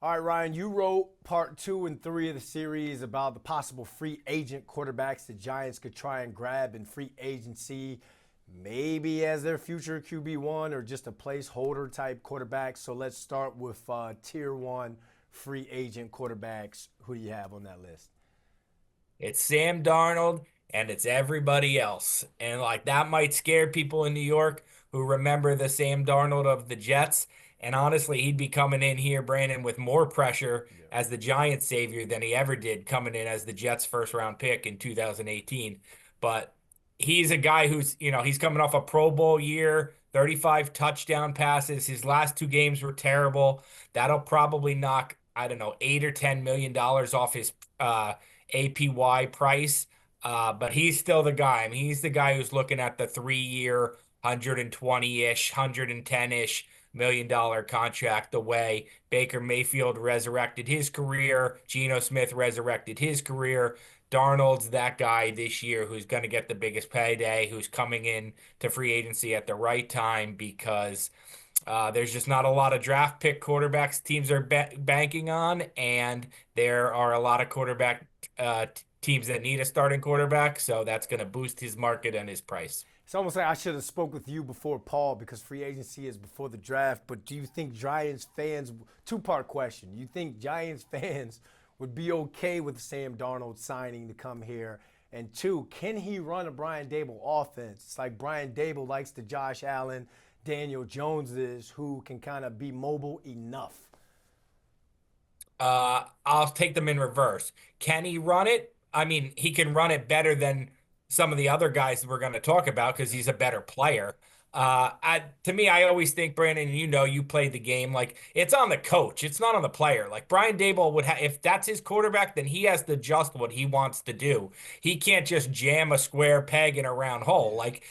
All right, Ryan, you wrote part 2 and 3 of the series about the possible free agent quarterbacks the Giants could try and grab in free agency, maybe as their future QB1 or just a placeholder type quarterback. So let's start with tier one free agent quarterbacks. Who do you have on that list? It's Sam Darnold and it's everybody else. And like that might scare people in New York who remember the Sam Darnold of the Jets. And honestly, he'd be coming in here, Brandon, with more pressure Yeah. as the Giants savior than he ever did coming in as the Jets first round pick in 2018. But he's a guy he's coming off a Pro Bowl year, 35 touchdown passes. His last two games were terrible. That'll probably knock, I don't know, 8 or $10 million off his APY price. But he's still the guy. I mean, he's the guy who's looking at the 3 year, 120-ish, 110-ish million-dollar contract the way Baker Mayfield resurrected his career, Geno Smith resurrected his career. Darnold's that guy this year who's going to get the biggest payday, who's coming in to free agency at the right time because there's just not a lot of draft pick quarterbacks teams are banking on, and there are a lot of quarterback teams that need a starting quarterback, so that's going to boost his market and his price. It's almost like I should have spoke with you before Paul because free agency is before the draft. But do you think Giants fans, two-part question, you think Giants fans would be okay with Sam Darnold signing to come here? And two, can he run a Brian Dable offense? It's like Brian Dable likes the Josh Allen, Daniel Joneses, who can kind of be mobile enough. I'll take them in reverse. Can he run it? I mean, he can run it better than some of the other guys we're going to talk about because he's a better player. To me, I always think, Brandon, you played the game. Like it's on the coach, it's not on the player. Like Brian Daboll would have, if that's his quarterback, then he has to adjust what he wants to do. He can't just jam a square peg in a round hole. Yeah. Like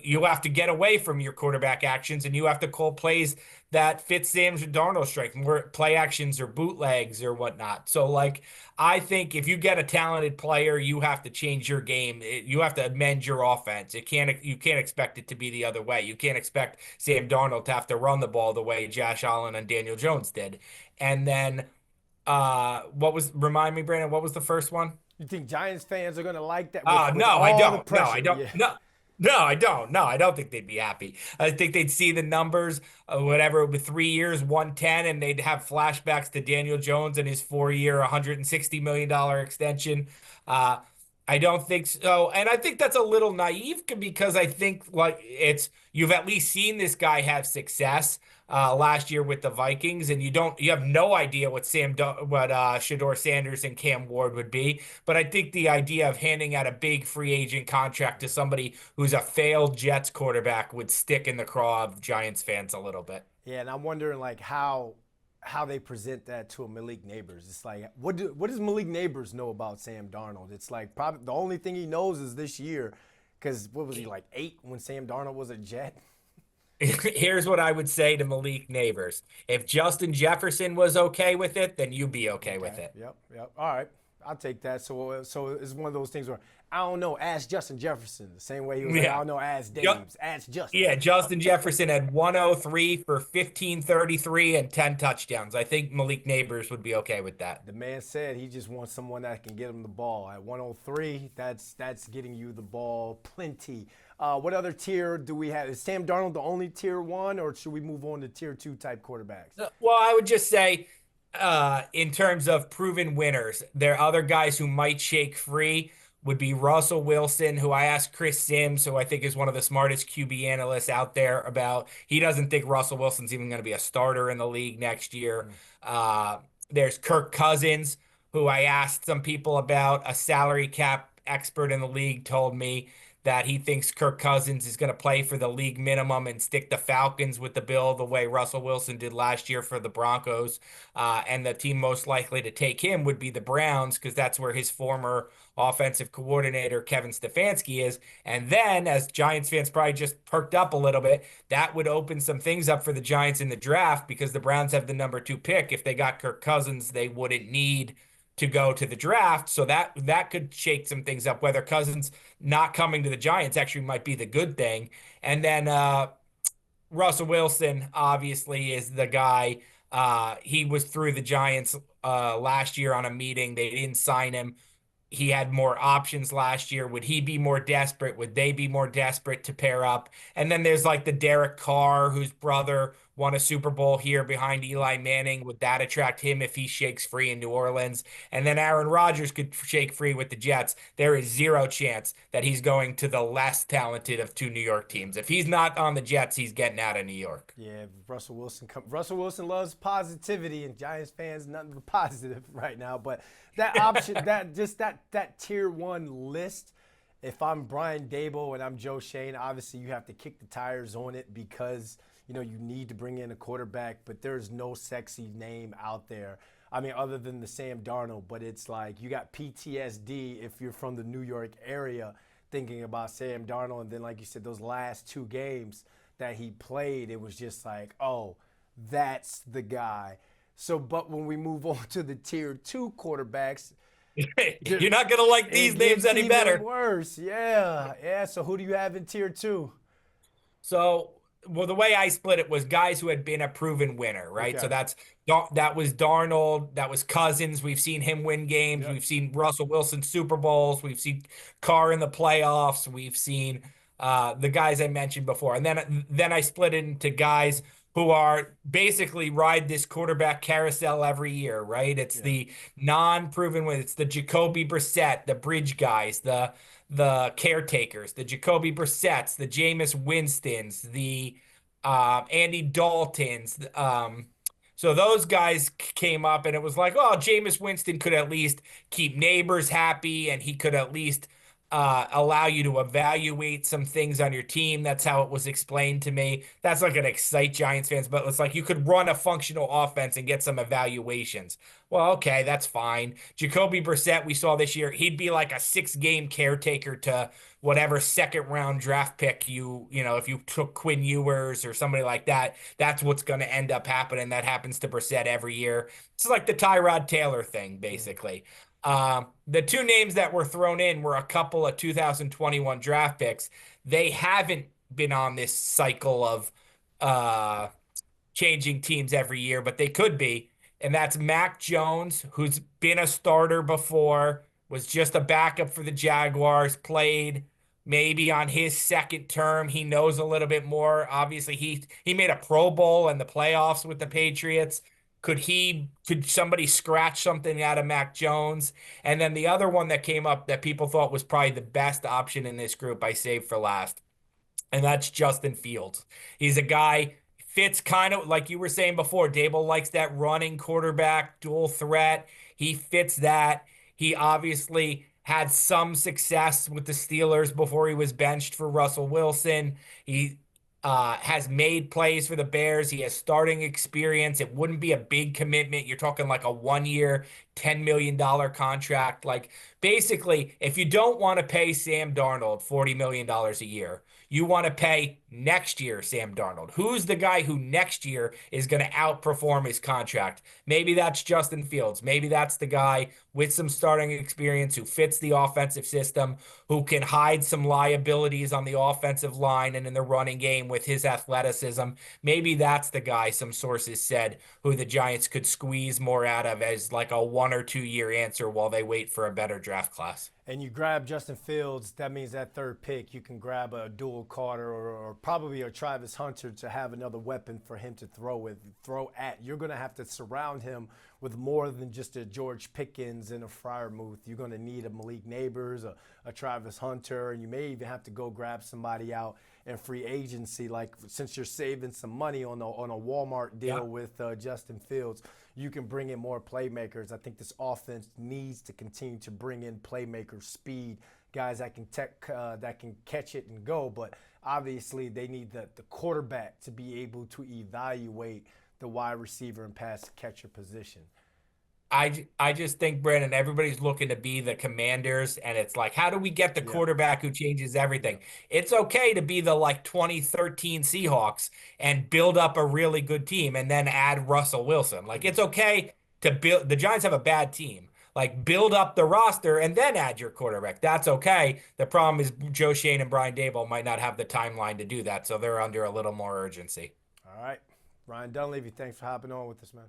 you have to get away from your quarterback actions and you have to call plays that fits Sam Darnold's strength, more play actions or bootlegs or whatnot. So like I think if you get a talented player, you have to change your game. You have to amend your offense. You can't expect it to be the other way. You can't expect Sam Darnold to have to run the ball the way Josh Allen and Daniel Jones did. And then remind me, Brandon, what was the first one? You think Giants fans are going to like that with No, I all the don't. No, I pressure? don't. Yeah. No, I don't. No, I don't think they'd be happy. I think they'd see the numbers, whatever, with 3 years, 110, and they'd have flashbacks to Daniel Jones and his 4 year, $160 million extension. Uh, I don't think so. And I think that's a little naive because I think like you've at least seen this guy have success last year with the Vikings, and you have no idea what Shador Sanders and Cam Ward would be. But I think the idea of handing out a big free agent contract to somebody who's a failed Jets quarterback would stick in the craw of Giants fans a little bit. Yeah, and I'm wondering like how they present that to a Malik Neighbors. It's like what does Malik Neighbors know about Sam Darnold? It's like probably the only thing he knows is this year, because what was he like 8 when Sam Darnold was a Jet? Here's what I would say to Malik Neighbors. If Justin Jefferson was okay with it, then you'd be okay with Okay. it. Yep. Yep. All right. I'll take that. So it's one of those things where I don't know. Ask Justin Jefferson the same way he was like I Yeah. don't know. Ask Ju- Dave's. Ask Justin. Yeah, Justin Jefferson had 103 for 1533 and 10 touchdowns. I think Malik Neighbors would be okay with that. The man said he just wants someone that can get him the ball. At 103, that's getting you the ball plenty. What other tier do we have? Is Sam Darnold the only tier one, or should we move on to tier two type quarterbacks? Well, I would just say, in terms of proven winners, there are other guys who might shake free. Would be Russell Wilson, who I asked Chris Sims, who I think is one of the smartest QB analysts out there, about. He doesn't think Russell Wilson's even going to be a starter in the league next year. Uh, there's Kirk Cousins, who I asked some people about. A salary cap expert in the league told me that he thinks Kirk Cousins is going to play for the league minimum and stick the Falcons with the bill the way Russell Wilson did last year for the Broncos. And the team most likely to take him would be the Browns because that's where his former offensive coordinator Kevin Stefanski is. And then, as Giants fans probably just perked up a little bit, that would open some things up for the Giants in the draft because the Browns have the number 2 pick. If they got Kirk Cousins, they wouldn't need to go to the draft. So that could shake some things up. Whether Cousins not coming to the Giants actually might be the good thing. And then Russell Wilson obviously is the guy He was through the Giants last year on a meeting. They didn't sign him. He had more options last year. Would he be more desperate? Would they be more desperate to pair up? And then there's like the Derek Carr, whose brother won a Super Bowl here behind Eli Manning. Would that attract him if he shakes free in New Orleans? And then Aaron Rodgers could shake free with the Jets. There is zero chance that he's going to the less talented of two New York teams. If he's not on the Jets, he's getting out of New York. Yeah, Russell Wilson loves positivity, and Giants fans nothing but positive right now. But that option, that tier one list. If I'm Brian Dable and I'm Joe Shane, obviously you have to kick the tires on it because you need to bring in a quarterback. But there's no sexy name out there. I mean, other than the Sam Darnold. But it's like you got PTSD if you're from the New York area thinking about Sam Darnold, and then like you said, those last two games that he played, it was just like, oh, that's the guy. So, but when we move on to the tier two quarterbacks, You're not going to like these it names gets any even better. worse. Yeah, yeah. So who do you have in tier two? So, well, the way I split it was guys who had been a proven winner, right? So Okay. that was Darnold, that was Cousins. We've seen him win games. Yep. We've seen Russell Wilson Super Bowls. We've seen Carr in the playoffs. We've seen the guys I mentioned before, and then I split it into guys who are basically ride this quarterback carousel every year, right? It's Yeah. the non-proven win. It's the Jacoby Brissett, the bridge guys, the caretakers, the Jacoby Brissetts, the Jameis Winstons, the Andy Daltons. So those guys came up, and it was like, oh, Jameis Winston could at least keep neighbors happy, and he could at least allow you to evaluate some things on your team. That's how it was explained to me. That's not going to excite Giants fans, but it's like you could run a functional offense and get some evaluations. Well, okay, that's fine. Jacoby Brissett, we saw this year, he'd be like a 6 game caretaker to whatever second round draft pick if you took Quinn Ewers or somebody like that, that's what's going to end up happening. That happens to Brissett every year. It's like the Tyrod Taylor thing, Mm. basically. The two names that were thrown in were a couple of 2021 draft picks. They haven't been on this cycle of uh, changing teams every year, but they could be. And that's Mac Jones, who's been a starter before, was just a backup for the Jaguars, played maybe on his second term. He knows a little bit more. Obviously, he made a Pro Bowl in the playoffs with the Patriots. Could somebody scratch something out of Mac Jones? And then the other one that came up that people thought was probably the best option in this group, I saved for last, and that's Justin Fields. He's a guy fits kind of like you were saying before. Dable likes that running quarterback, dual threat. He fits that. He obviously had some success with the Steelers before he was benched for Russell Wilson. He has made plays for the Bears. He has starting experience. It wouldn't be a big commitment. You're talking like a 1 year, $10 million contract. Like basically, if you don't want to pay Sam Darnold $40 million a year, you want to pay next year Sam Darnold. Who's the guy who next year is going to outperform his contract? Maybe that's Justin Fields. Maybe that's the guy with some starting experience who fits the offensive system, who can hide some liabilities on the offensive line and in the running game with his athleticism. Maybe that's the guy, some sources said, who the Giants could squeeze more out of as like a 1 or 2 year answer while they wait for a better draft class. And you grab Justin Fields, that means that third pick, you can grab a dual Carter or probably a Travis Hunter to have another weapon for him to throw at. You're going to have to surround him with more than just a George Pickens and a Freiermuth. You're going to need a Malik Neighbors, a Travis Hunter, and you may even have to go grab somebody out in free agency. Like since you're saving some money on a Walmart deal Yeah. with Justin Fields, you can bring in more playmakers. I think this offense needs to continue to bring in playmakers, speed, guys that can catch it and go. But obviously, they need the quarterback to be able to evaluate the wide receiver and pass catcher position. I just think, Brandon, everybody's looking to be the Commanders, and it's like, how do we get the Yeah, quarterback who changes yeah. everything? It's okay to be the like 2013 Seahawks and build up a really good team and then add Russell Wilson. Like it's okay to build the Giants have a bad team. Like build up the roster and then add your quarterback. That's okay. The problem is Joe Shane and Brian Dable might not have the timeline to do that, so they're under a little more urgency. All right. Ryan Dunleavy, thanks for hopping on with us, man.